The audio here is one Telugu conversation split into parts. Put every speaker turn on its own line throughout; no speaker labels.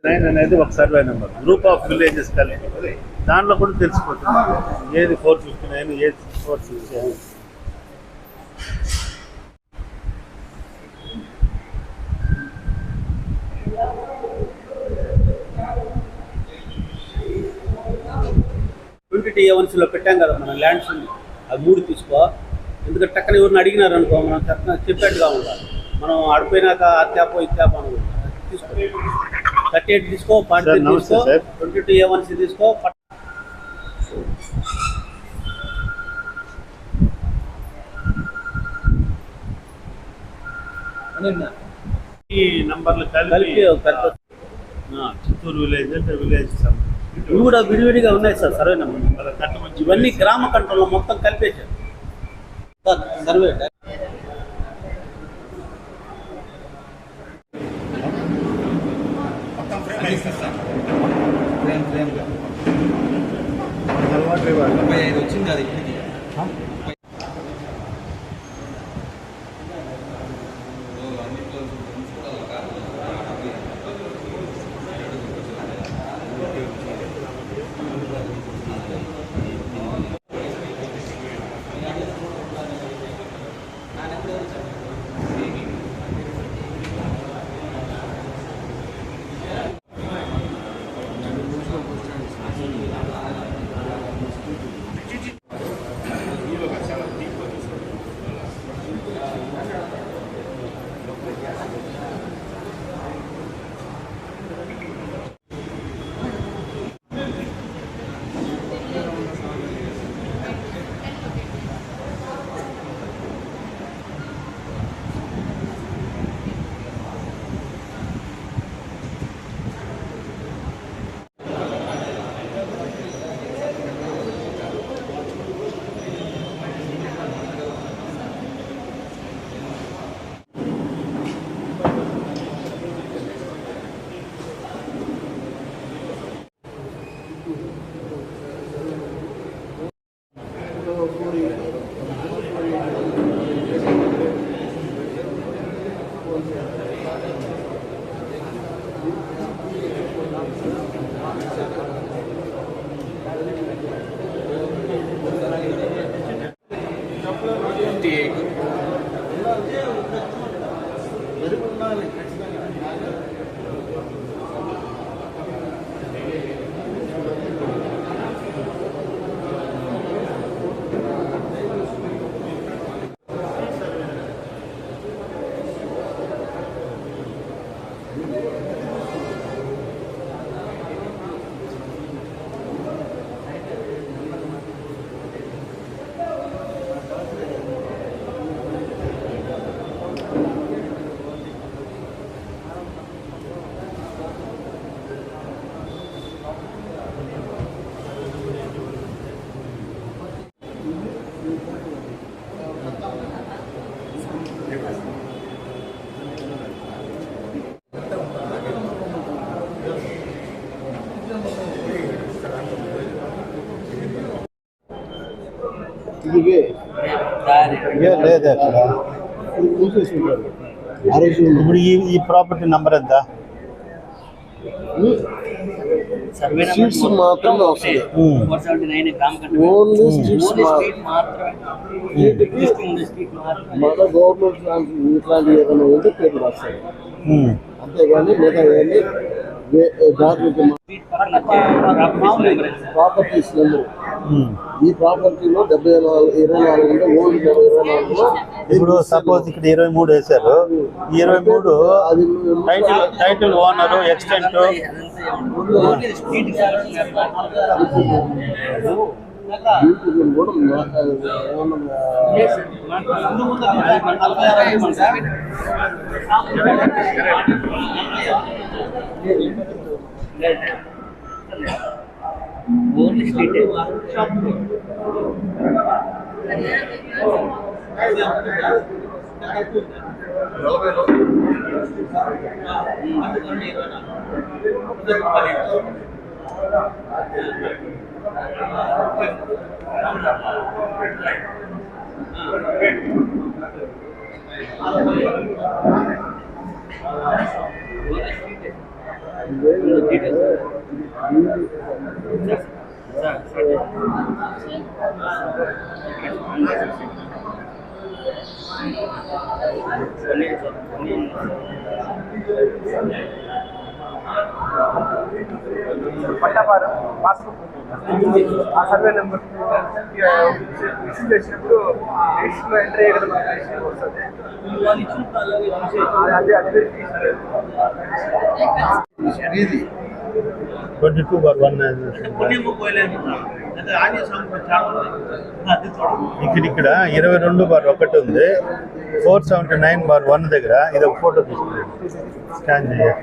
9 అనేది ఒక survey number, group of villages కలిపి దాంట్లో కూడా తెలిసిపోతుంది ఏది 459 ఏది 467.
లో పెట్టాం కదా మనం ల్యాండ్స్, అది 3 తీసుకో. ఎందుకంటే టక్కన ఎవరిని అడిగినారు అనుకో, మనం చెప్పేట్టుగా ఉండాలి. మనం ఆడిపోయినాక అత్యాపో ఇత్యాపో అని తీసుకో. 38 తీసుకో, 43 తీసుకో, 22A1C తీసుకో.
ఈ నంబర్లు కలిపి చిత్తూరు విలేజ్ అంటే విలేజ్
ఇవి కూడా విడివిడిగా ఉన్నాయి సార్ సర్వే నెంబర్. ఇవన్నీ గ్రామ కంట్రోల్లో మొత్తం కలిపేశారు సర్వే. వచ్చింది అది
లేదు అక్కడ. ఇప్పుడు ఈ ప్రాపర్టీ నంబర్ ఎంత?
స్ట్రీట్స్ మాత్రమే వస్తుంది. ఓన్లీ స్ట్రీట్స్ మన గవర్నమెంట్ ఇట్లాంటి ఏదైనా ఉంటే పేర్లు వస్తాయి, అంతేగాని మిగతా ఏమి ప్రాపర్టీస్ నెంబర్. ఈ ప్రాపర్టీలో 24 ఉంటే ఓల్డ్ 24లో
ఇప్పుడు సపోజ్ ఇక్కడ 23 వేశారు. 23
అది
టైటిల్ ఓనరు ఎక్స్టెంట్
కూడా
ఓన్లీ స్ట్రీట్
పట్టాపారు పాస్బుక్ ఆ సర్వే నెంబర్ విజిట్ చేసినప్పుడు లిస్ట్లో ఎంట్రీ అయ్యే కదా మనకి లిస్ట్ వస్తుంది అదే అదే
22/1 ఇక్కడ 22/1 ఉంది. 479/1 దగ్గర ఇది ఒక ఫోటో తీసుకున్నాను, స్కాన్ చేయాలి.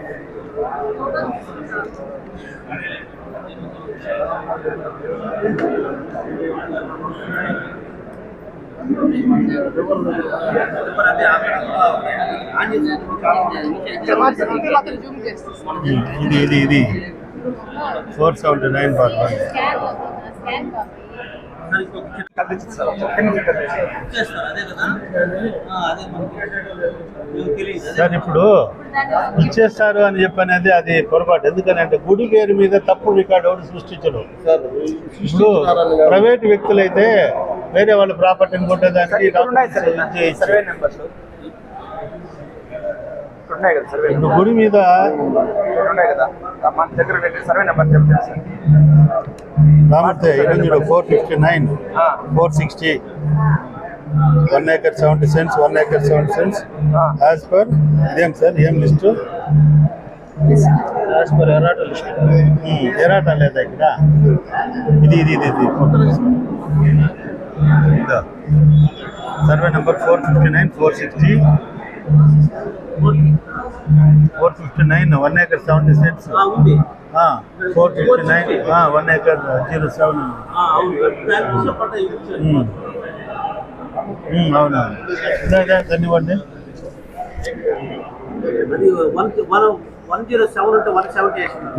ఇది 479/1. సార్ ఇప్పుడు ఇచ్చేస్తారు అని చెప్పనేది అది పొరపాటు. ఎందుకనంటే గుడి పేరు మీద తప్పుడు రికార్డు ఎవరు సృష్టించరు. ఇప్పుడు ప్రైవేట్ వ్యక్తులైతే వేరే వాళ్ళ ప్రాపర్టీని కొట్టేదానికి ఇప్పుడు గుడి మీద
మన దగ్గర సర్వే నెంబర్ చెప్తాను
Ramurthy 459 460 1 acre 70 cents 1 acre 70 cents as per ఇదేం సార్ ఏం లిస్టు
యాజ్ పర్ ఎరాటా లిస్ట్.
ఎరాటా లేదా ఇక్కడ ఇది survey number 459 460 459 1 acre 70 cents 459 1 acre 07 అవునా ధన్యవాదండి.
అది 107 అంటే 170 వేసింది.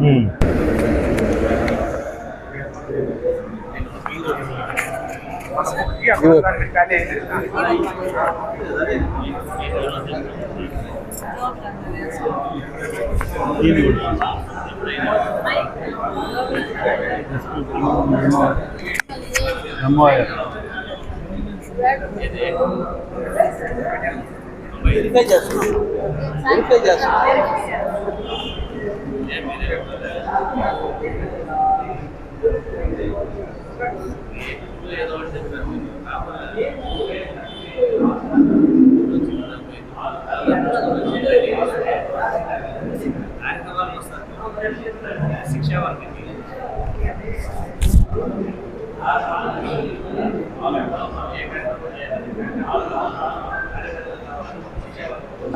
వెరిఫై చేస్తున్నాం.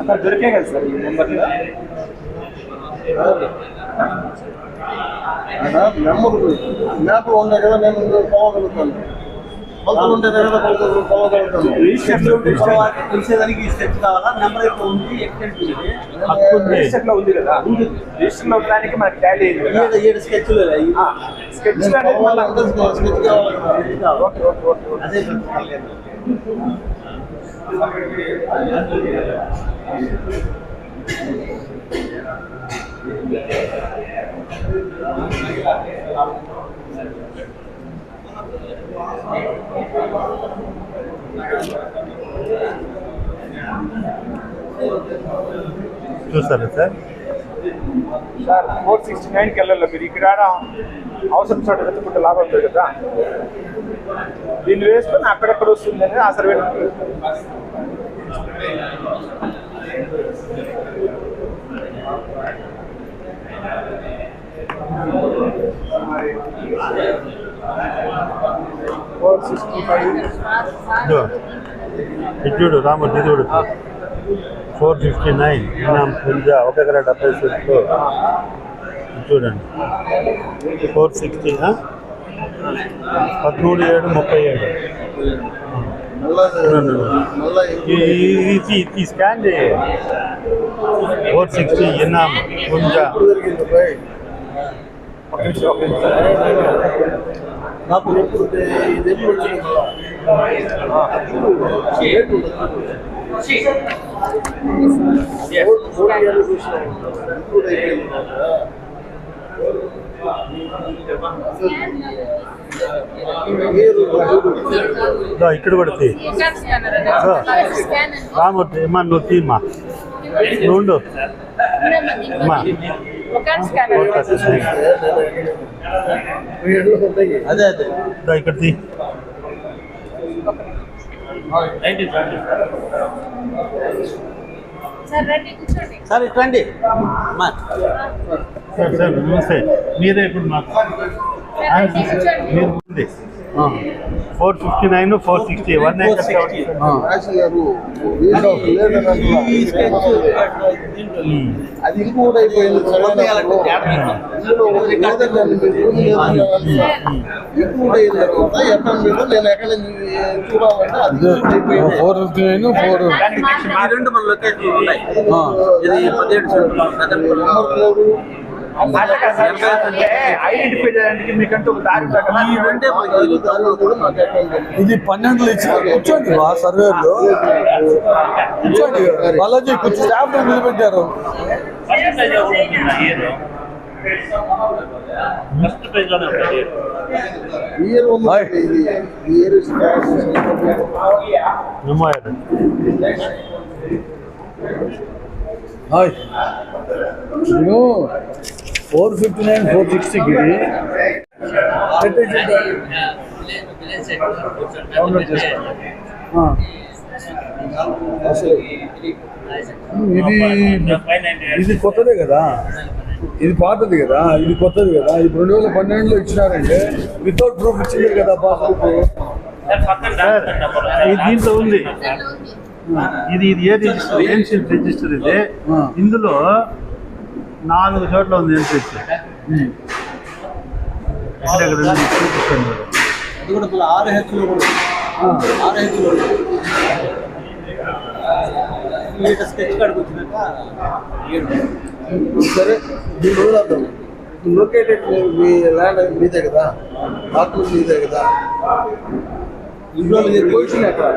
అక్కడ దొరికే కదా సార్ ఈ నెంబర్లో
మ్యాప్ ఉండే కదా నేను పోగలుగుతాను. కొలతలు ఉంటే కదా కొలతలు పోగలుగుతాను.
తెలిసేదానికి స్టెప్ కావాలా? నెంబర్ ఎక్కువ ఉంది, ఎక్స్టెంట్
రిజిస్టర్లో ఉంది కదా, రిజిస్టర్లో ఉండడానికి మనకి టాలీ అయింది కదా.
7 స్కెచ్లు
స్కెచ్ అనేది మళ్ళీ
అదే
చూస్తారా సార్?
సార్ 469కి వెళ్ళాలి మీరు. ఇక్కడ అవసరం చోట వెతుకుంటే లాభం ఉంటుంది కదా, దీన్ని వేసుకొని అక్కడెక్కడ వస్తుంది అనేది ఆ సర్వే
చూడు రామూర్తి చూడు 459 పుంజా 1 ఎకరా 70 సెంట్లు చూడండి 460 13/7/37.
మళ్ళా
ఈ స్కాన్ చేయి 460 ఎన్నాం కొంచెం ఇక్కడ పడుతుంది రామూర్తి అమ్మా నువ్వు తీమ్మా నుండు అమ్మా
అదే
ఇక్కడ తీ
సార్ ఇట్రండి
సార్ నమస్తే మీరే ఇప్పుడు మాకు మీరు ఉంది 459 460 1 acre
అది ఇంకోటి అయిపోయింది ఇంకోటి అయిన తర్వాత ఎక్కడ మీద నేను ఎక్కడ చూడాలంటే అది అయిపోయింది
459 రెండు మన లొకేషన్ ఉన్నాయి ఇది 17 సెంట్లు
ఐడెంటిఫై చేయడానికి మీకంటూ ఒక దారి
ఇది 12 ఇచ్చారు కూర్చోండి మా సర్వేలో కూర్చోండి బాలాజీ కొంచెం స్టాఫ్ నిలబెట్టారు హాయ్ 459 460 ఇది కొత్తదే కదా ఇది పాతది కదా ఇది కొత్తది కదా ఇది 2012లో ఇచ్చినారంటే వితౌట్ ప్రూఫ్ ఇచ్చింది కదా పాస్బుక్
దీంట్లో ఉంది ఇది ఏ రిజిస్టర్ ఏన్షియల్ రిజిస్టర్ ఇది ఇందులో 4 చోట్ల ఉంది ఎంట్రీ
అది కూడా మళ్ళీ 6 హెచ్లో కూడా 6 హెచ్లో స్కెచ్ కార్డుకు వచ్చినాక 7
సరే దీని రోజు లొకేటెడ్ మీ ల్యాండ్ మీదే కదా ఆత్మ మీదే కదా ఇంట్లో పొజిషన్ ఎక్కడ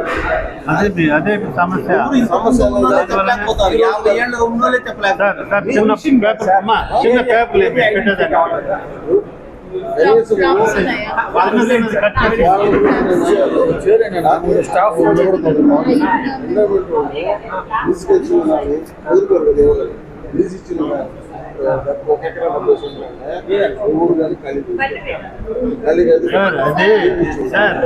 అదే సమస్య
చెప్పలేకపోతారు 50 ఏళ్ళు ఉన్నోళ్ళే చెప్పలేకపోతారు
సార్ చిన్న పేపర్ అమ్మా చిన్న పేపర్
స్టాఫ్
అదే సార్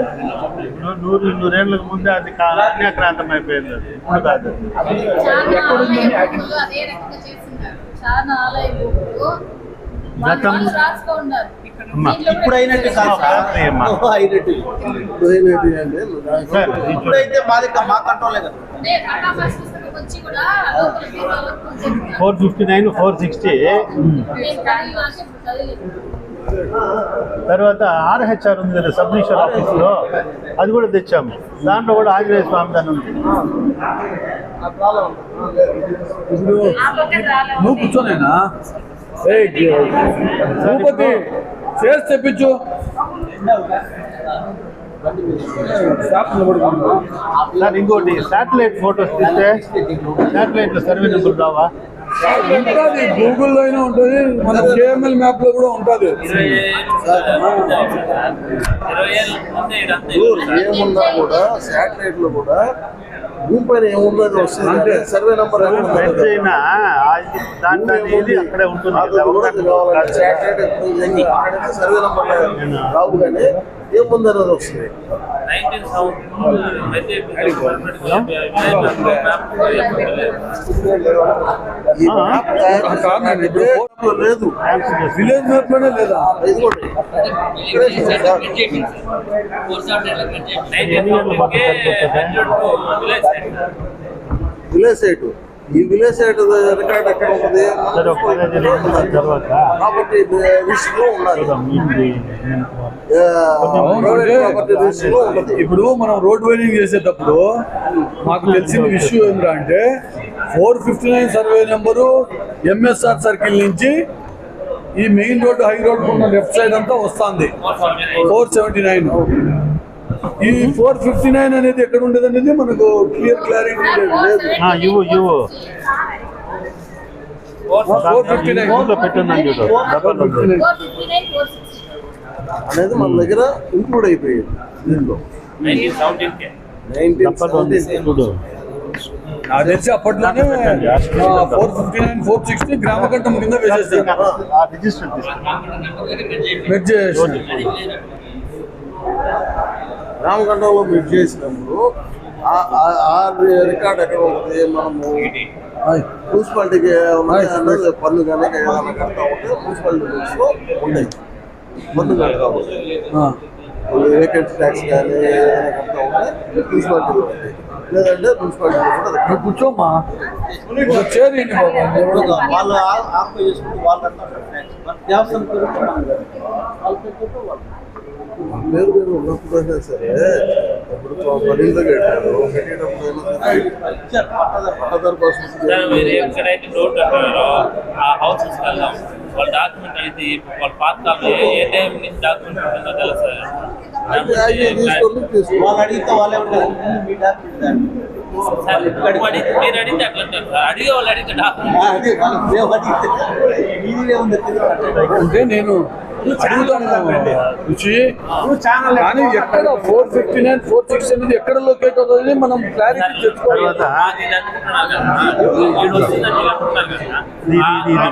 ఇప్పుడు 100 ముందే అది అన్యాక్రాంతం అయిపోయింది అది ఇప్పుడు కాదు గతం
ఇప్పుడు అయినట్టు కాదు అయినట్టు ఇప్పుడైతే మాది మా కంట్రోలే కదా
459 460 తర్వాత ఆర్హెచ్ఆర్ ఉంది కదా సబ్ రిజిస్టర్ ఆఫీస్లో అది కూడా తెచ్చాము దాంట్లో కూడా ఆంజనేయ స్వామి దాని ఉంది
ఇప్పుడు నువ్వు కూర్చోనేనా భూపతి చేసి తెప్పించు
సార్ ఇంకోటి శాటిలైట్ ఫోటోస్ తీస్తే శాటిలైట్లో సర్వే నెంబర్ రావా
ఉంటుంది గూగుల్లో అయినా ఉంటుంది మన కేఎంఎల్ మ్యాప్ లో కూడా ఉంటుంది
ఏమున్నా కూడా శాటిలైట్ లో కూడా భూమి పైన ఏముందో అది వస్తుంది అంటే సర్వే నెంబర్
దాంట్లో ఇది అక్కడే ఉంటుంది
శాటిలైట్ సర్వే నెంబర్ రావు కానీ ఏముంది అనేది వస్తుంది లేదు
విలేజ్ మ్యాప్ లోనే లేదా
విలేజ్ సైట్ ఈ విలేజ్ సైడ్ రికార్డ్ ఎక్కడ ఉంటుంది
సరే ఒక 15 రోజుల తర్వాత
ప్రాపర్టీ రిజిస్టర్ లో ఉండాలి. ప్రాపర్టీ రిజిస్టర్ లో ఉంటుంది.
ఇప్పుడు మనం రోడ్ వైడింగ్ చేసేటప్పుడు మాకు తెలిసిన విషయం ఏంటంటే 459 సర్వే నెంబరు ఎంఎస్ఆర్ సర్కిల్ నుంచి ఈ మెయిన్ రోడ్ హై రోడ్ ఉన్న లెఫ్ట్ సైడ్ అంతా వస్తుంది 479. ఈ 459 అనేది ఎక్కడ ఉండేది అనేది మనకు క్లారిటీ లేదు.
ఇవ్వు
459
పెట్టిందని చూడు
అనేది మన దగ్గర ఇంక్లూడ్ అయిపోయింది దీంట్లో 1917
చూడు
నాకు తెలిసి అప్పట్లోనే 459 460 గ్రామ ఘట్టం కింద వేసేస్తారు.
రిజిస్టర్
మెర్జ్ చేసేసి.
రామగండంలో మీరు చేసినప్పుడు ఆ రికార్డ్ ఎక్కడ ఉంటుంది? మనము మున్సిపాలిటీకి పన్ను కానీ ఏదైనా కడతా ఉంటే మున్సిపాలిటీ రూల్స్లో ఉంటాయి. పన్ను కట్టాలి వేకెన్సీ ట్యాక్స్ కానీ ఏదైనా కడతా ఉంటే మున్సిపాలిటీ ఉంటాయి. లేదంటే మున్సిపాలిటీ కూడా
కూర్చోమ్మా చేయండి బాబా.
వాళ్ళు ఆక్యుపై చేసుకుంటూ వాళ్ళు దేవస్థానం
వేరు వేరు ఉన్నప్పుడైనా సరే ఇప్పుడు పన్నెండు కట్టారు పట్టదారు కోసం
మీరు ఎక్కడైతే రోడ్ కట్టారో ఆ హౌసెస్ వెళ్దాం. వాళ్ళ డాక్యుమెంట్ అయితే వాళ్ళ పాతకాలంలో ఏ టైం నుంచి డాక్యుమెంట్ ఉంటుందో తెలుసు.
వాళ్ళు అడిగితే వాళ్ళే ఉంటారు. మీ డాక్యుమెంట్
మీరు అడిగితే అట్లా అంటారు సార్. అడిగే వాళ్ళు అడిగితే డాక్యుమెంట్
అంటే నేను అడుగుతాను రుచి కానీ ఎక్కడ 459 460 అనేది ఎక్కడ లొకేట్ అవుతుంది మనం క్లారిటీ తెచ్చుకోవాలి.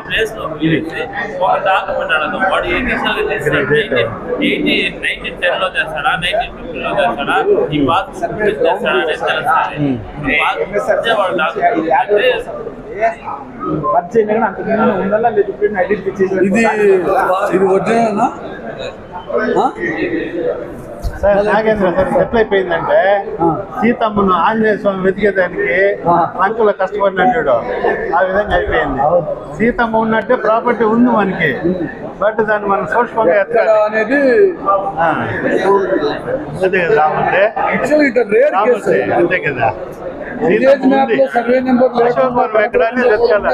ప్లేస్ లో ఒక డాక్యుమెంట్ అడగదు. వాడు ఏ విషయాలు చేస్తాడు? 1910 లో చేస్తాడా 1950 లో చేస్తాడా ఈ పాస్ చేస్తాడా అనేది తెలుస్తుంది. వాడు డాక్యుమెంట్ అంటే
ఇది ఒరిజినల్
సార్ నాగేంద్ర సార్ ఎట్లయిపోయిందంటే సీతమ్మను ఆంజనేయ స్వామి వెతికేదానికి అంకుల కష్టపడినట్టు ఆ విధంగా అయిపోయింది. సీతమ్మ ఉన్నట్టే ప్రాపర్టీ ఉంది మనకి, బట్ దాన్ని మనం సూక్ష్మంగా ఎత్తాలి
అనేది
అదే కదా రామంటే అంతే కదా.
విలేజ్ మ్యాప్ లో సర్వే నెంబర్
అశోకవరం ఎక్కడ అనేది వెతకాలి.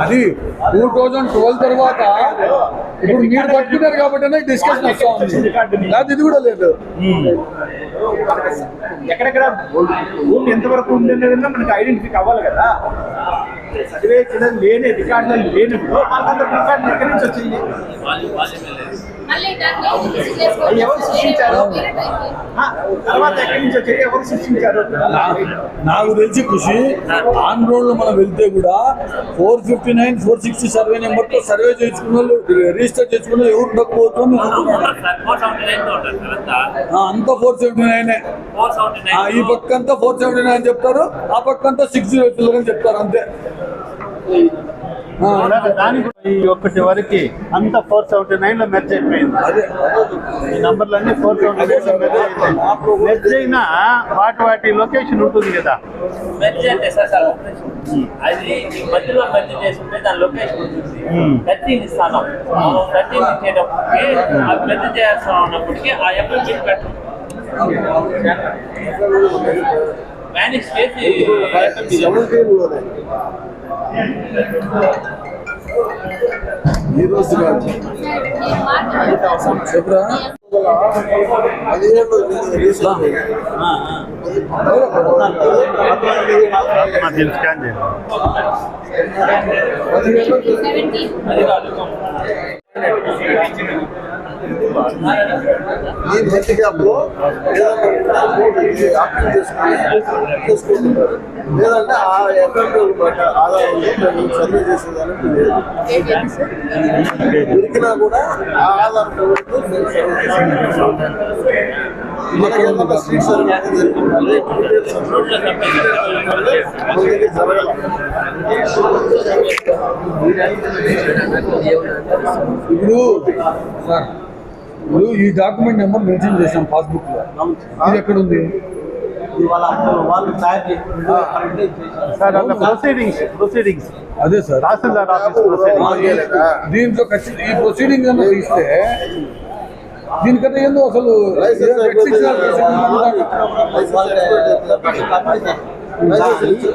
అది 2012 తర్వాత ఇప్పుడు మీరు పట్టుకున్నారు కాబట్టి డిస్కషన్ వస్తా ఉంది. లేకపోతే ఇది కూడా లేదు.
ఎక్కడెక్కడ భూమి ఎంతవరకు ఉందనేది మనకి ఐడెంటిఫై అవ్వాలి కదా. సర్వే లేని రికార్డులు లేనప్పుడు వాళ్ళందరూ రికార్డులు ఎక్కడి నుంచి వచ్చింది? ఎవరు సృష్టించారు? తర్వాత ఎక్కడి నుంచి వచ్చాయి? ఎవరు సృష్టించారు?
నాకు తెలిసి కృషి ఆన్ రోడ్ లో మనం వెళ్తే కూడా 459 460 సర్వే నెంబర్ తో సర్వే చేసుకున్న వాళ్ళు రిజిస్టర్ చేసుకున్న వాళ్ళు ఎవరు ఉండకపోవచ్చు. అంతా 479 ఈ పక్క అంతా 479 చెప్తారు, ఆ పక్క అంతా 602 అని చెప్తారు అంతే.
దానికి ఈ ఒక్కటి వరకు అంతా 479 లో మెర్జ్ అయిపోయింది.
అదే
ఈ నంబర్లన్నీ 479 లో మెర్జ్ అయిపోయింది. మెర్జ్ అయినా వాటి లొకేషన్ ఉంటుంది కదా.
మెర్జ్ అంటే సార్ అది మధ్యలో మెర్జ్ చేస్తుంటే దాని లొకేషన్ ఉంటుంది. ప్రతిని స్థానం ప్రతిని ఇచ్చేటప్పటికి అది మెర్జ్ చేస్తా ఉన్నప్పటికీ ఆ ఎప్పుడు పెట్టడం మేనేజ్ చేసి
ఈ రోజు కాదు
చెప్పరా
15 రీసెంట్
దీన్ని స్కాన్ చేయండి.
ఈ మంచి గ్యాప్లో ఏదైనా ఆప్షన్ చేసుకుంటున్నారు. లేదంటే ఆ అకౌంట్ ఆధారంలో మేము సర్వే చేసేదానికి లేదు. దొరికినా కూడా ఆ ఆధారంతో మేము సర్వే చేసేదానికి
ఇది ఎక్కడ ఉంది
మనకేమన్నా స్ట్రీట్ సర్వే జరిగింది
రోడ్ల
ఇప్పుడు సార్ ఇప్పుడు ఈ డాక్యుమెంట్ నెంబర్ మెన్షన్ చేసాం పాస్బుక్ లో, ఇది ఎక్కడ ఉంది?
వాళ్ళు తయారు చేసి
సార్ అట్లా ప్రొసీడింగ్స్
అదే సార్
తహసీల్దార్ ఆఫీస్ ప్రొసీడింగ్స్.
దీంట్లో ఖచ్చితంగా ఈ ప్రొసీడింగ్ అన్న తీస్తే దీనికన్నా ఏందో అసలు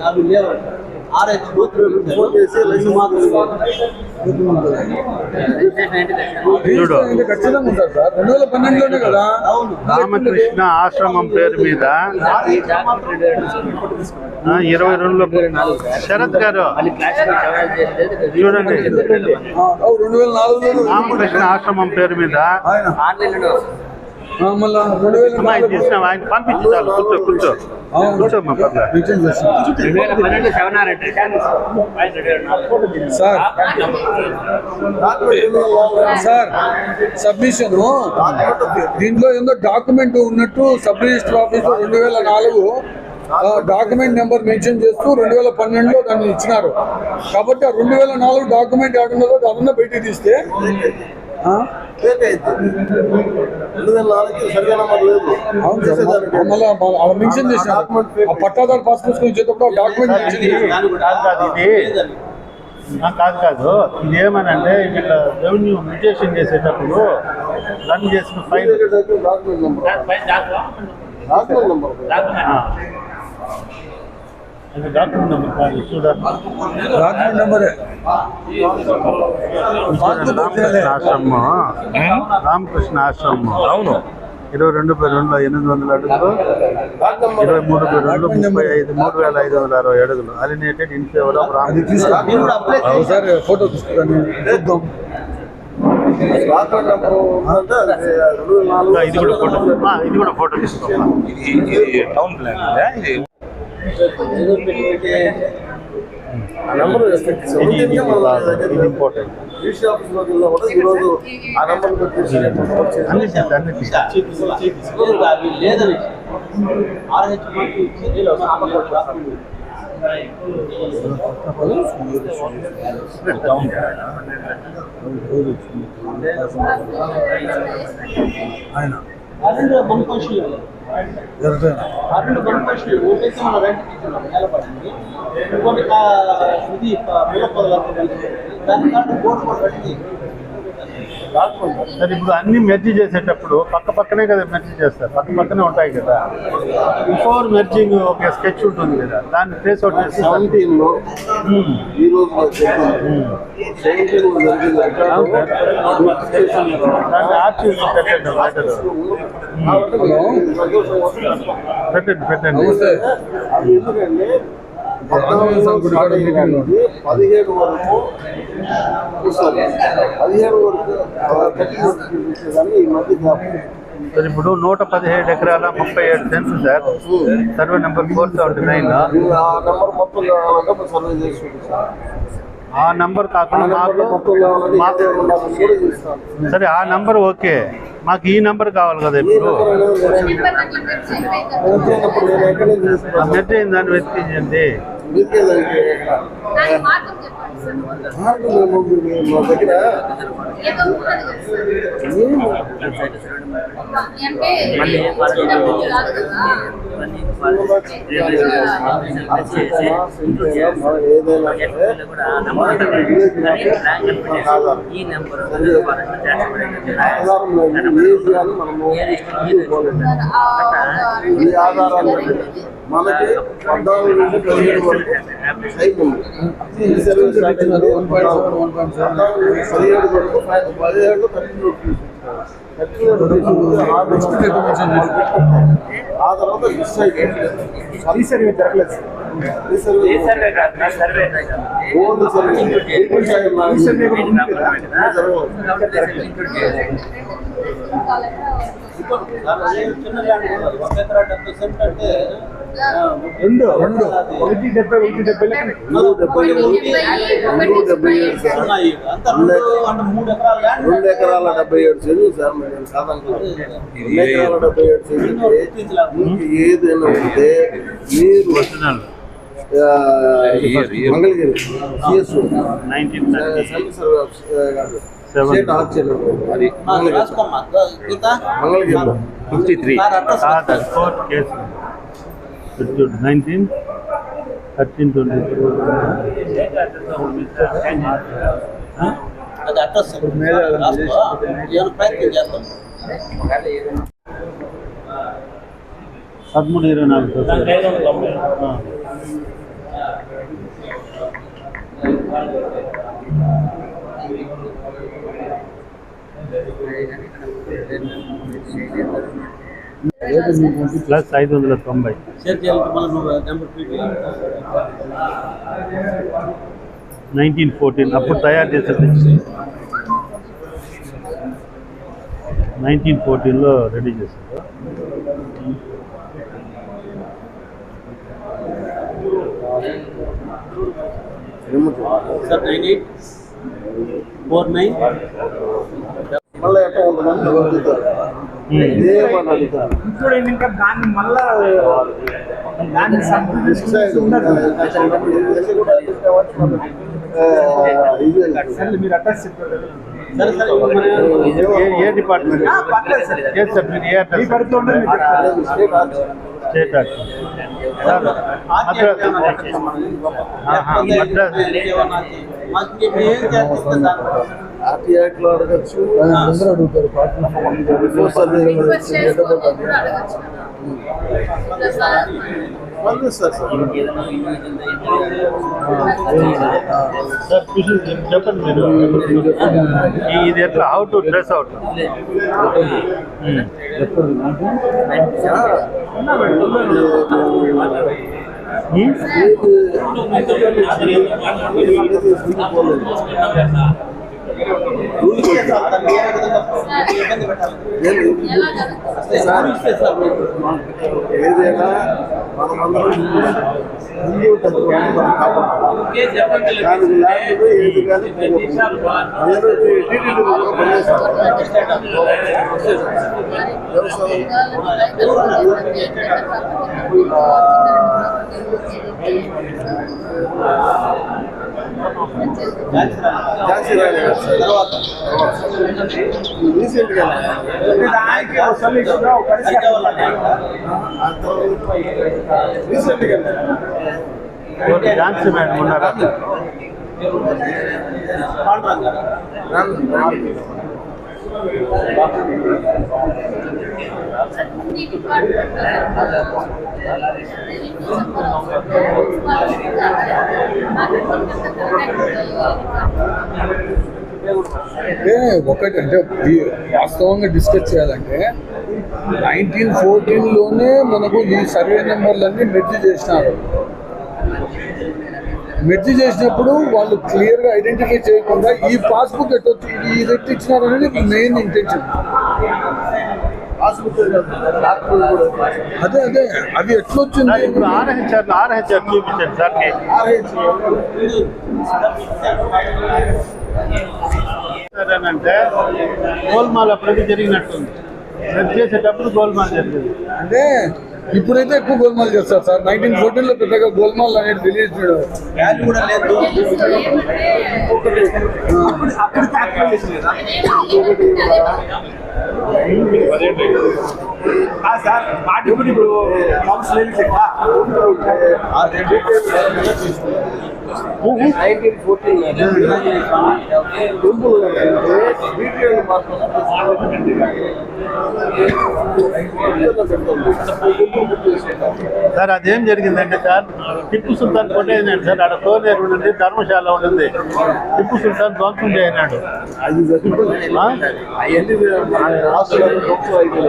అవి లేవు. RH
ఫోన్ చేసి లైసెన్స్
అంటే ఖచ్చితంగా ఉంటారు సార్. 2012లోనే కదా.
రామకృష్ణ ఆశ్రమం పేరు మీద 22లో శరత్ గారు చూడండి,
2004లో
రామకృష్ణ ఆశ్రమం పేరు మీద
మళ్ళా
అమ్మా, ఇది తీసినావా? ఆయన పంపించాలి. కూర్చో కూర్చోమ్మా పర్లే.
సార్ సబ్మిషన్ దీంట్లో ఏందో డాక్యుమెంట్ ఉన్నట్టు sub register office 2004 document number mention చేస్తూ 2012లో దాన్ని ఇచ్చినారు. కాబట్టి ఆ 2004 డాక్యుమెంట్ ఆడున్నదో దాన్ని బయటికి తీస్తే అవును సార్. మళ్ళీ మెన్షన్ చేసినారు ఆ పట్టాదారు పాస్ పుస్తకం ఇచ్చేటప్పుడు ఆ డాక్యుమెంట్ మెన్షన్ చేసినారు.
కాదు ఇది ఏమనంటే వీళ్ళ రెవెన్యూ మ్యూటేషన్ చేసేటప్పుడు రన్ చేసిన ఫైల్ డాక్యుమెంట్ నెంబర్ కాదు, చూడండి.
డాక్యుమెంట్ నెంబరే
రామకృష్ణ ఆశ్రమం అవును 22/2 800 అడుగులు 23/2 35,560 అడుగులు అలినేటెడ్ ఇన్ ఫేవర్ ఆఫ్
అది ఒకసారి ఫోటో తీసుకుంటాను చూద్దాం.
ఇది కూడా ఫోటో తీసుకోమా.
టౌన్ ప్లాన్
ఇది ఇంపార్టెంట్. అన్ని
అవి లేదని RH
ఆయన
సరే, ఇప్పుడు అన్ని మెర్జ్ చేసేటప్పుడు పక్కనే కదా మెర్జ్ చేస్తారు, పక్కనే ఉంటాయి కదా. బిఫోర్ మెర్జింగ్ ఒక స్కెచ్ ఉంటుంది కదా, దాన్ని ట్రేస్ అవుట్ చేసి
17లో ఈ రోజు
దాన్ని ఆర్చి పెట్టండి.
నమస్తే.
17 వరకు 17 వరకు ఈ మధ్య
సార్ ఇప్పుడు 117 ఎకరాల 37 సెంట్స్ సార్, సర్వే నెంబర్ 479.
ఆ నెంబర్ మొత్తం కావాలంటే సర్వే చేసి
ఆ నంబర్ కాకుండా సరే, ఆ నంబర్ ఓకే, మాకు ఈ నంబర్ కావాలి కదా. ఇప్పుడు మెర్జ్ అయిన దాన్ని వెతికించండి.
ఈ ఆధారాలు మనకి 14 నుండి 17 వరకు సైట్ ఉంది. 17 వరకు 17 ఆ తర్వాత డిసైడ్
సర్వే జరగలేదు.
ఓల్డ్ సర్వే
చిన్న 1 ఎకరా 70 సెంట్ అంటే
రెండు 170 లెక్క
277 సార్.
ఉన్నాయి. అంతా రెండు అంటే 3 ఎకరాల ల్యాండ్
2 ఎకరాల 77 సెంట్లు సార్. మేము కాదనుకోలేదు. 2 ఎకరాల 77 సెంట్లకి మీకు ఏదైనా ఉంటే మీరు Mangalagiri CS
1930
centre state Archer అది
రాసుకోమ్మా. గీత
మంగళగిరిలో
53.
సార్ అడ్రస్
కోర్ట్ కేసు 19 13 22
అది అడ్రస్ రాసుకో. ఏమైనా ప్రయత్నం చేస్తాం.
1324 ప్లస్ 590
షేర్ చేయాలంటే మళ్ళీ నువ్వు నెంబర్ ఫీడ్
1914 అప్పుడు తయారు చేసేది 1914లో రెడీ చేశారు.
సార్ 9849
మళ్ళీ ఎట్లా ఉంటుందని అడుగుతారు. ఏమని అడుగుతారు.
చూడండి ఇంకా దాన్ని మళ్ళా దాన్ని
డిసైడ్
సరే మీరు అడ్రస్ చెప్పారు
సరే సరే
ఏ డిపార్ట్మెంట్
పర్లేదు సార్
ఏ సార్ మీరు ఏ
మీ
అడ్రస్
పెడుతుండే
state address sir Madras
RT యాక్ట్లో అడగచ్చు.
అందరూ అడుగుతారు
బిఫోర్ సర్వీస్ సార్
సార్ చెప్పండి మీరు ఇది ఎట్లా హౌ టు డ్రెస్ అవుట్
ఏదైనా మనమందరం హిందూ తత్వాన్ని మనం కాపాడాలి. దానికి ల్యాండ్ ఏది కానీ నేను టీటీడీ కూడా పనిచేస్తాను. వ్యవసాయం ఝాన్సీ రాణి గారు సార్. రీసెంట్గా రీసెంట్గా
ఝాన్సీ మేడం ఉన్నారా
అంటే ఒకటి అంటే వాస్తవంగా డిస్కస్ చేయాలంటే 1914లోనే మనకు ఈ సర్వే నెంబర్లన్నీ మెర్జీ చేసినారు. మెర్జీ చేసినప్పుడు వాళ్ళు క్లియర్గా ఐడెంటిఫై చేయకుండా ఈ పాస్బుక్ ఇది ఎట్టిచ్చినారు అనేది మెయిన్ ఇంటెన్షన్. అదే అదే అది ఎట్లొచ్చింది
ఇప్పుడు ఆర్హెచ్ఆర్ చూపించండి సార్ అంటే గోల్మాల్ అప్పుడైతే జరిగినట్టుంది. రెడ్ చేసేటప్పుడు గోల్మాల్ జరిగింది.
అంటే ఇప్పుడైతే ఎక్కువ గోల్మాల్ చేస్తారు సార్. 1914లో పెద్దగా గోల్మాల్ అనేది తెలియదు.
కూడా లేదు.
అప్పుడు క్యాల్కులేషన్ లేదా సార్ వాటి ఇప్పుడు కౌన్సిలింగ్
1914
సార్ అదేం జరిగిందంటే సార్ టిప్పు సుల్తాన్ కొట్టేసినాడు సార్. ఆడ కోనేరు ఉండింది, ధర్మశాల ఉండింది. టిప్పు సుల్తాన్ ధ్వంసం చేయనాడు.
అది అవన్నీ రాష్ట్రాలు
1.70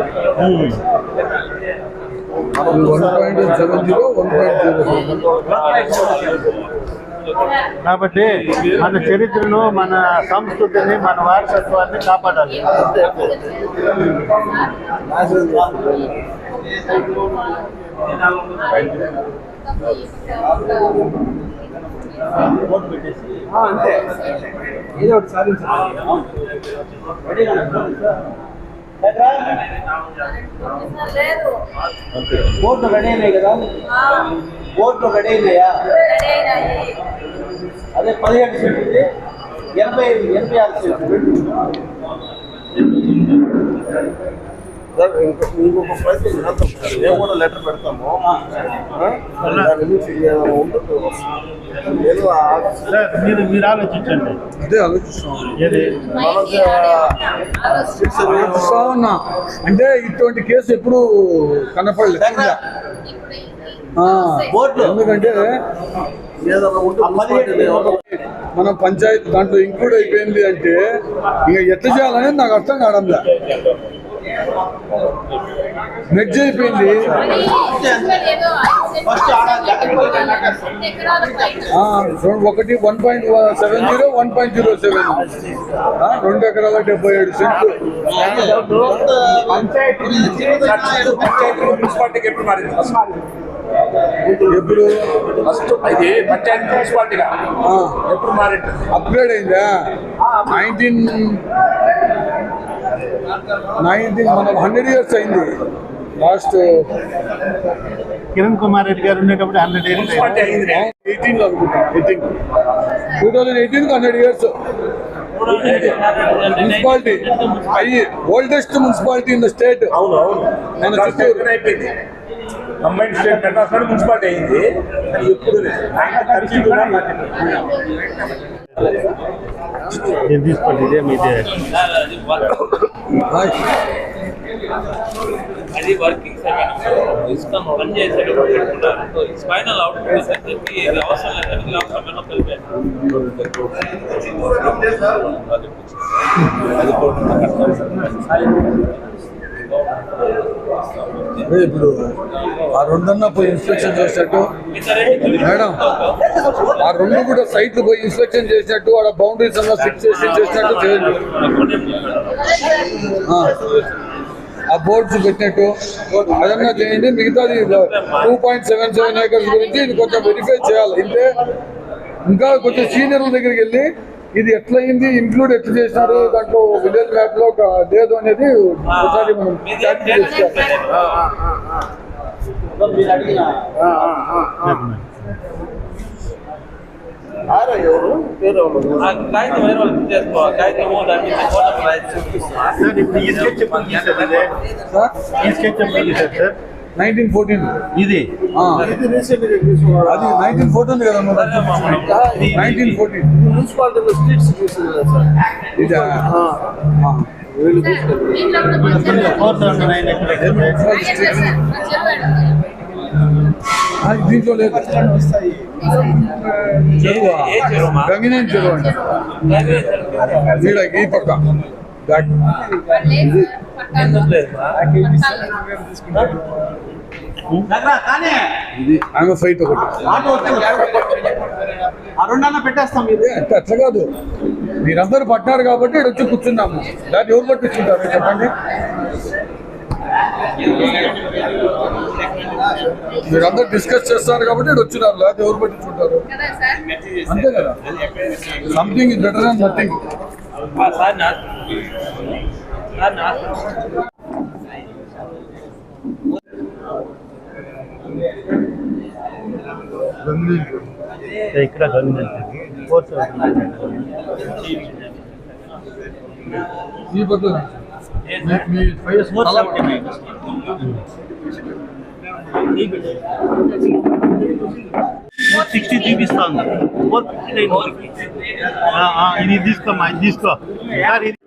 కాబట్టి మన చరిత్రను, మన సంస్కృతిని, మన వారసత్వాన్ని కాపాడాలి.
బోర్డు పెట్టేసి
అంతే ఏదో ఒకటి సాధించాలి.
బోర్డు రెడీ అయినాయి కదా, బోర్డు రెడీ అయినాయా? అదే 17 సెంట్లు 86 సెంట్లు.
సార్ ఇంకొక ప్రయత్నం చేద్దాం సార్. మేము కూడా లెటర్ పెడతాము. దాని నుంచి ఏదైనా ఉంటుంది ఏదో
సార్ మీరు ఆలోచించండి.
అదే ఆలోచిస్తున్నాం.
ఏది
ఉన్నా అంటే ఇటువంటి కేసు ఎప్పుడు కనపడలేదు. ఎందుకంటే
ఏదైనా ఉంటుంది
మనం పంచాయతీ దాంట్లో ఇంక్లూడ్ అయిపోయింది అంటే ఇక ఎట్లా చేయాలనేది నాకు అర్థం కావడంలా. మెర్జ్ అయిపోయింది. ఒకటి 1.70 1.07 2 ఎకరాల 77 సెంట్లు.
మున్సిపాలిటీకి ఎప్పుడు మారింది?
ఎప్పుడు
ఫస్ట్ ఇది పంచాయతీ మున్సిపాలిటీగా ఎప్పుడు మారింది?
అప్గ్రేడ్ అయిందా? 19 మనం 100 years అయింది. లాస్ట్
కిరణ్ కుమార్ రెడ్డి గారు ఉండేటప్పుడు 100 years
మున్సిపాలిటీ అయింది
18 అనుకుంటా. 2018 100 years మున్సిపాలిటీ అయ్యి oldest municipality in the state.
అవును అవును
మన చిత్తూరు
అయిపోయింది. కంబైన్ స్టేట్ మెడ్రాస్ మున్సిపాలిటీ అయింది. ఎప్పుడు
తీసుకోండి. ఇదే మీదే
అది వర్కింగ్ సెకండ్ ఇస్తాం పని చేసేటప్పుడు పెట్టుకుంటారు. ఫైనల్ అవుట్పుట్ అని చెప్పి ఇది అవసరం లేదని సమయంలో కలిపారు.
ఇప్పుడు ఆ రెండన్నా పోయి ఇన్స్పెక్షన్ చేసినట్టు మేడం, ఆ రెండు కూడా సైట్లు పోయి ఇన్స్పెక్షన్ చేసినట్టు ఆడ బౌండరీస్ అన్నా ఫిక్స్ చేసినట్టు చేయండి. ఆ బోర్డ్స్ పెట్టినట్టు అదన్నా చేయండి. మిగతాది 2.77 acres గురించి ఇది కొంచెం వెరిఫై చేయాలి. అంటే ఇంకా కొంచెం సీనియర్ల దగ్గరికి వెళ్ళి ఇది ఎట్లా అయింది, ఇంక్లూడ్ ఎట్లా చేసినారు, దాంట్లో విలేజ్ మ్యాప్ లో లేదు అనేది ఒకసారి మనం
మీరు అడిగిన
ఎవరు పేరు
కాగితం వేరే వాళ్ళు చేసుకోవాలి. కాగితము దాని మీద ఫోన్ నెంబర్ రాసి చూపిస్తాను.
సార్ ఇప్పుడు ఈ స్కెచ్ ఎప్పుడు గీశారు? ఈ స్కెచ్ ఎప్పుడు గీశారు సార్?
1914
ఇది
ఇది రీసెంట్ గా తీసుకున్నారు.
అది 1914 కదా 1914
మున్సిపాలిటీలో స్ట్రీట్స్ తీసుకున్నారు సార్.
ఇది
వీళ్ళు తీసుకెళ్ళి
409
దీంట్లో లేదు. చెరువా? గంగినేని చెరువు అండి. వీడ ఈ పక్క ఇది ఆమె ఫైట్ ఒకటి.
ఆ రెండన్నా పెట్టేస్తాం. మీరు
అంటే అట్లా కాదు, మీరందరూ పట్టారు కాబట్టి ఇక్కడ వచ్చి కూర్చున్నాము. దాన్ని ఎవరు పట్టించుకుంటారు చెప్పండి? మీరందరూ డిస్కస్ చేస్తారు కాబట్టి ఇక్కడ వచ్చినారు, లేకపోతే ఎవరు పట్టించుకుంటారు? అంతే కదా. Something is better than nothing.
ఇక్కడ గవర్నమెంట్
ఈ పట్ల మీ
460 చూపిస్తాను. 459 ఇది తీసుకోమ్మా, ఇది తీసుకో సార్. ఇది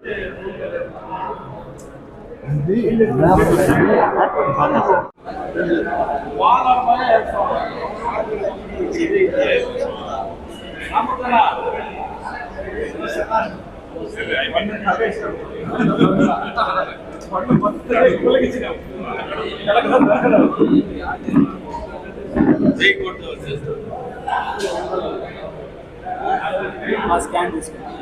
స్కాన్ తీసుకుంటాం.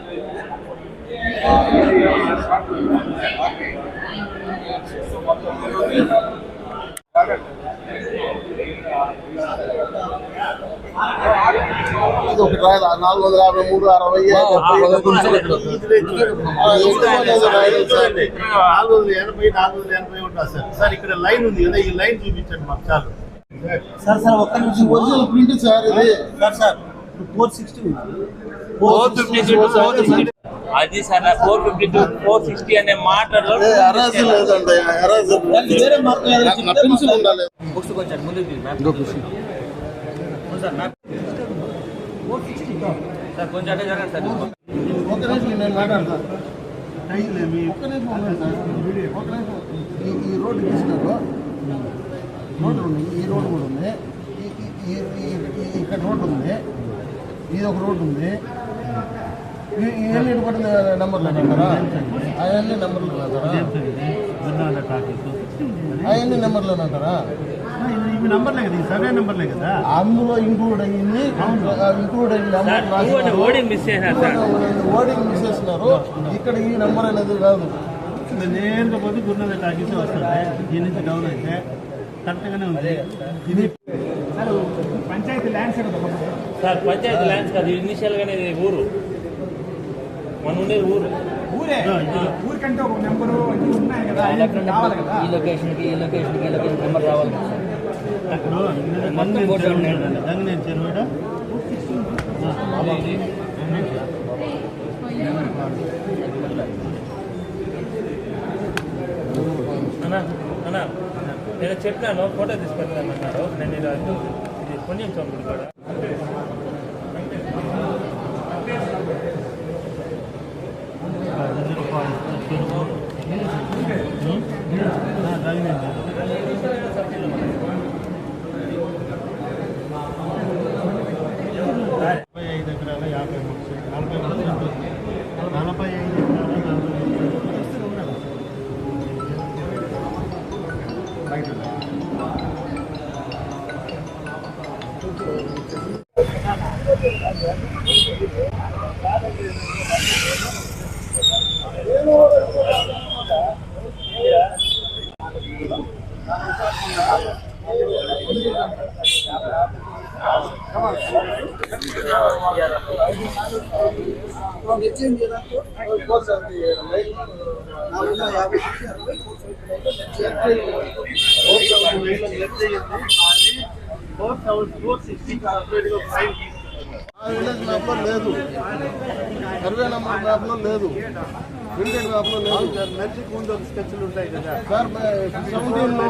ఒకటి రాయదు 453 60
480 ఉంటుంది సార్. సార్ ఇక్కడ లైన్ ఉంది కదా, ఈ లైన్ చూపించండి మాకు చాలు.
సార్ ఒక్క నిమిషం
ఒరిజినల్ ప్రింట్ సార్ ఇది.
సార్ 460 ఉంది.
452 అది సార్ 452 460 అనే మాటలో
అరాజు లేదండి, అరాజు
వేరే మార్గం
నా పెన్సిల్ ఉండాలి.
బుక్స్ కొంచెం ముందుకు సార్ కొంచెం అటే జరగండి సార్.
ఒక నిమిషం నేను మాట్లాడతాను. ఒక్క నిమిషం ఉండండి సార్. ఒక నిమిషం. ఈ రోడ్డు తీసుకున్నారు, రోడ్డు ఉంది, ఈ రోడ్డు కూడా ఉంది, ఇక్కడ రోడ్డు ఉంది, ఇది ఒక రోడ్డు ఉంది. ఇవన్నీ పట్టిన నెంబర్లు అంటారా? అవన్నీ నెంబర్లు అంటారా? అవన్నీ నెంబర్లు అంటారా?
ఇవి నంబర్లే కదా, సర్వే నంబర్లే కదా.
అందులో ఇంక్లూడ్ అయ్యింది,
ఓడింగ్ మిస్ చేశారు సార్.
ఓడింగ్ మిస్ చేస్తున్నారు. ఇక్కడ ఈ నెంబర్ అనేది కాదు.
నేరుగా పోతే గురునాథ టాకీస్ వస్తుంది. దీని నుంచి డౌన్ అయితే కరెక్ట్గానే ఉంది. ఇది
panchayati lands
sir panchayati lands కాదు, ఇనిషియల్ గానే ఇది ఊరు, మన ఉండేది ఊరు.
ఊరే ఊరికంటే ఒక నెంబరు ఉన్నాయి కదా, కావాలి కదా.
ఈ లొకేషన్కి నెంబర్ రావాలి కదా సార్.
గంగనేని చెరువుడా
అన్నా నేను చెప్పినాను, ఫోటో తీసుకెళ్ళాలన్నారు. నేను ఇది పుణ్యం చంపుడు కూడా
విలేజ్ మ్యాప్లో లేదు, సర్వే నెంబర్ మ్యాప్లో లేదు, ప్రింటెడ్ మ్యాప్లో లేదు.
నర్సీకి ముందు ఒక స్కెచ్లు ఉంటాయి కదా
సార్ 17లో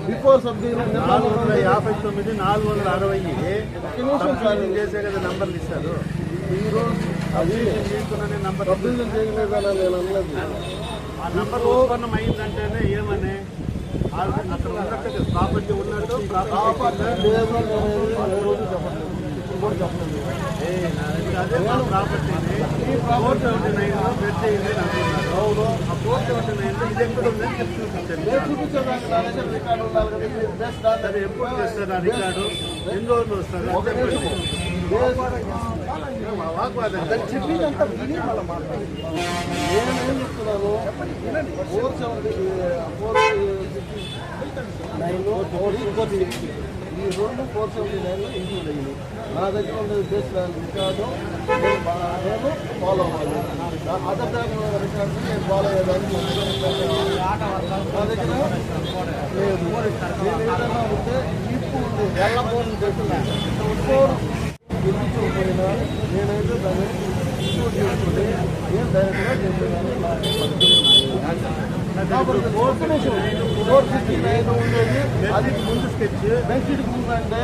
బిఫోర్ సబ్ డివిజన్
459 460 చేసే కదా నంబర్లు ఇస్తారు.
ఈరోజు అది
తీసుకునే నంబర్
సబ్ డివిజన్ చేయలేదని నేను అనలేదు.
ఆ నంబర్ ఉత్పన్నం అయిందంటేనే ఏమని అక్కడ ఉన్నట్టు ప్రాపర్టీ ఉన్నట్టు
ప్రాపర్టీ లేదు అనేది రోజు చెప్పట్లేదు, ఇప్పుడు కూడా చెప్పలేదు.
అదే ప్రాపర్టీని 479లో పెట్టేయండి అంటున్నారు. అవును, ఆ 479లో ఇది ఎక్కడ ఉందని చెప్పి చూపించండి.
నేను చూపించడానికి నా దగ్గర రికార్డు ఉండాలి కదా. ఇది బెస్ట్ దాని
సరే ఎప్పుడు చేస్తారు ఆ రికార్డు? ఎన్ని రోజులు వస్తారు?
ఒక నిమిషం.
వాగ్వాదం
చెప్పిందంతా విని మళ్ళీ మాట్లాడాలి. నేనేం చెప్తున్నాను, 479 ఈ రెండు 479లో ఇంక్లూడ్ అయ్యింది. నా దగ్గర ఉండేది బేస్ రికార్డు నేను ఫాలో అవ్వాలి. అదర్ దాని రికార్డు నేను ఫాలో అయ్యేదానికి నా దగ్గర లేదు. నేను ఏదైనా ఉంటే ఇప్పుడు వెళ్ళబోని బిఫోర్ గెలిపించకపోయినా నేనైతే దాన్ని ఇంక్లూడ్ చేసుకుని నేను డైరెక్ట్గా చేసేదాన్ని. కాబట్టి 459 ఉండేది, అది
ముందు స్కెచ్
బెంచీకి ముందు అంటే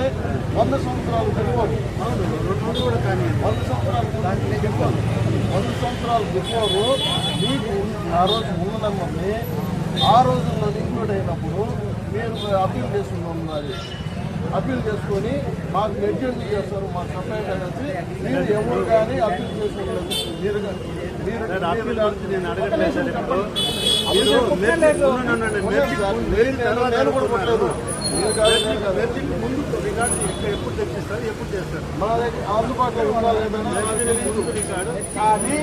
100 సంవత్సరాలు బిఫోర్.
రెండు కూడా కానీ
100 సంవత్సరాలు చెప్పాను. 100 సంవత్సరాలు బిఫోర్ మీకు ఆ రోజు ఉన్న నెంబర్ని ఆ రోజుల్లో ఇంక్లూడ్ అయినప్పుడు మీరు అప్పీల్ చేసుకున్నారు. అప్పీల్ చేసుకొని మాకు మెడ్జెంట్ చేస్తారు, మాకు సపరేట్ అనేసి మీరు ఎవరు కానీ అప్పీల్ చేసుకోలేదు. మీరు
అప్పీల్ గురించి నేను అడగట్లేదు సార్. ఇప్పుడు
నేను కూడా కొట్టలేదు.
ముందు రికార్డు ఎప్పుడు తెచ్చిస్తారు, ఎప్పుడు చేస్తారు?
మా దగ్గర అందుబాటులో ఉందా లేదని తెలియదు.
రికార్డు
కానీ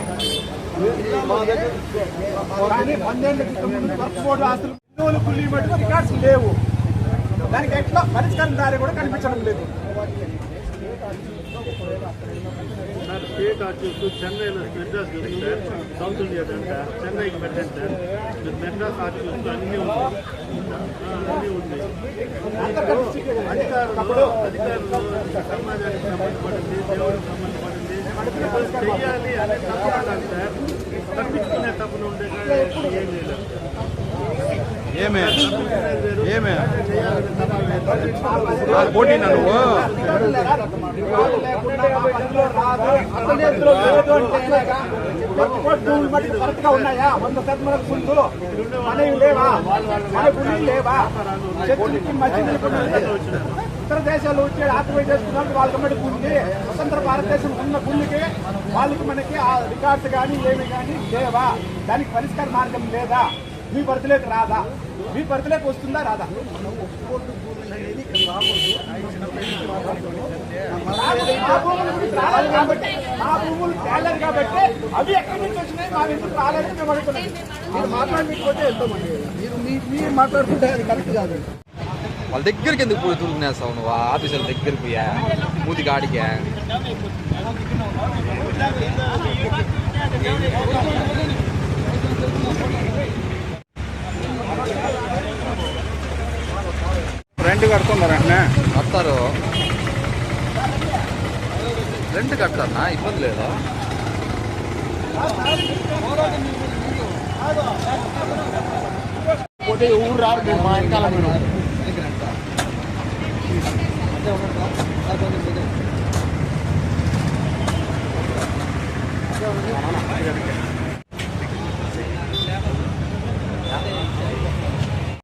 మా దగ్గర
12 ఏళ్ల క్రితం ముందు వర్క్ బోర్డు ఆస్తులు హిందువులు పుల్లి మట్టుకు రికార్డ్స్ లేవు. దానికి ఎట్లా పరిష్కారం దారి కూడా కనిపించడం లేదు.
సార్ స్టేట్ ఆర్చివ్స్ చెన్నైలో మెడ్రాస్ ఉంది సార్, సౌత్ ఇండియా అంతా చెన్నైకి పెట్టండి సార్. మెడ్రాస్ ఆర్చివ్స్ అన్నీ ఉన్నాయి, అన్నీ ఉన్నాయి. అధికారులు సమాజానికి సంబంధపడింది, దేవుడికి సంబంధపడింది చెయ్యాలి అనే తప్పులు ఉండాలి సార్. తప్పించుకునే తప్పులు ఉండే ఏం లేదు.
పోటీ నువ్వు
ఉన్నాయా 100% గుంతులు అనేవి లేవా, మన గుళ్ళు లేవా, చర్చిలకి మసీదులకు ఇతర దేశాలు వచ్చి ఆక్యుపై చేసుకున్నప్పుడు వాళ్ళకి మట్టి గుండి స్వతంత్ర భారతదేశం ఉన్న గుళ్ళకి వాళ్ళకి మనకి ఆ రికార్డ్స్ కానీ ఏమి కానీ లేవా? దానికి పరిష్కార మార్గం లేదా? మీ పరిధిలోకి రాదా? మీ పరిధిలోకి వస్తుందా రాదా? మా భూములు తేలేదు కాబట్టి అవి ఎక్కడి నుంచి వచ్చినాయి, మా ఎందుకు రాలేదని మేము అడుగుతున్నాం. మీరు మాట్లాడకపోతే వెళ్తామండి. మీరు మాట్లాడుకుంటే అది కరెక్ట్ కాదు.
వాళ్ళ దగ్గరికి ఎందుకు పోయి దూరుకునేస్తావు నువ్వు? ఆఫీసర్ దగ్గరికి పోయా మూతి గాడికే
రెంట్ కడుతున్నారంటే
కడతారు, రెంట్ కడతారన్నా, ఇబ్బంది లేదా?
ఊరు రారు మా వెనకాల మీరు